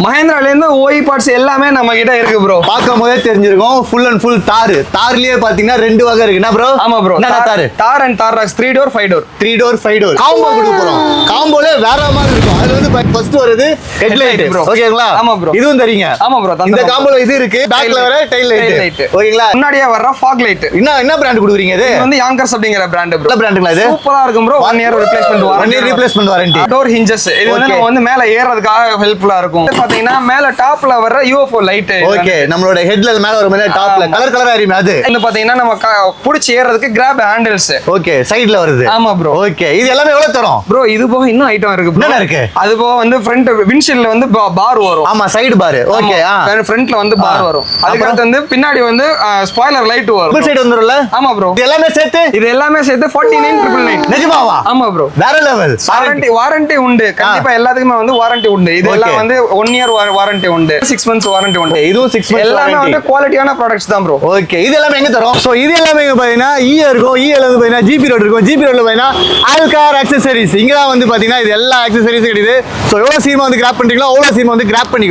மஹேந்திரால இருந்து OE parts எல்லாமே நம்ம கிட்ட இருக்கு ப்ரோ. பார்க்கும் போதே தெரிஞ்சிருக்கும் ஃபுல் அண்ட் ஃபுல் தார். தார்லயே பாத்தீங்கன்னா ரெண்டு வகை இருக்கு என்ன ப்ரோ? ஆமா ப்ரோ. என்ன தார்? தார் அண்ட் தார் rocks 3 door 5 door. 3 door 5 door combo கொடுக்க போறோம். காம்போல வேற மாதிரி இருக்கும். அதுல வந்து ஃபர்ஸ்ட் வருது ஹெட்லைட் ப்ரோ. ஓகேங்களா? ஆமா ப்ரோ. இதுவும் தரீங்க. ஆமா ப்ரோ. இந்த காம்போல இது இருக்கு. பேக்ல வர டைல் லைட் ஓகேங்களா? முன்னாடியே வர ஃபாக் லைட். என்ன பிராண்ட் கொடுக்குறீங்க இது? இது வந்து யாங்கர்ஸ் அப்படிங்கற பிராண்ட் ப்ரோ. நல்ல பிராண்டுங்களா இது? சூப்பரா இருக்கும் bro. 1 year replacement warranty. 1 year replacement warranty. Door hinges. இது வந்து நம்ம வந்து மேல ஏறதுக்காக ஹெல்ப்ஃபுல்லா இருக்கும். பாத்தீங்கன்னா மேல டாப்ல வர யூஎஃப்ஓ லைட். ஓகே நம்மளோட ஹெட்ல மேல ஒரு மேல டாப்ல கலரா எரியுமே அது. இது பாத்தீங்கன்னா நம்ம புடிச்சு ஏறதுக்கு கிராப் ஹேண்டில்ஸ். ஓகே சைடுல வருது. ஆமா ப்ரோ. ஓகே இது எல்லாமே எவ்வளவு தரும் ப்ரோ? இது போக இன்னும் ஐட்டம் இருக்கு ப்ரோ. என்ன இருக்கு? அது போக வந்து ஃப்ரண்ட் விண்ட்ஷீல்ட்ல வந்து பார் வரும். ஆமா சைடு பார். ஓகே ஃப்ரண்ட்ல வந்து பார் வரும். அதுக்கு அடுத்து வந்து பின்னாடி வந்து ஸ்பாயிலர் லைட் வரும். ஃபுல் சைடு வந்துரும்ல? ஆமா ப்ரோ. இது எல்லாமே சேர்த்து 49999. நிஜமாவா? ஆமா ப்ரோ. வேற லெவல். வாரண்டி உண்டு. கண்டிப்பா எல்லாத்துக்குமே வந்து வாரண்டி உண்டு. இது எல்லாம் வந்து 1 இயர் வாரண்டி உண்டு. 6 மந்த்ஸ் வாரண்டி உண்டு. இதுவும் 6 மந்த்ஸ் எல்லாமே வந்து குவாலிட்டியான ப்ராடக்ட்ஸ் தான் ப்ரோ. ஓகே இது எல்லாமே எங்க தரோம்? சோ இது எல்லாமே பாத்தீங்கன்னா இருக்கும். ல வந்து பாத்தீங்கன்னா ஜிபி ரோட் இருக்கும். ஜிபி ரோட்ல பாத்தீங்கன்னா ஆல்கார் அக்சஸரீஸ். இங்க தான் வந்து பாத்தீங்கன்னா இது எல்லா அக்சஸரீஸும் கிடைக்குது. சோ எவ்வளவு சீமா வந்து கிராப் பண்றீங்களோ அவ்வளவு சீமா வந்து கிராப் பண்ணிக்கோ.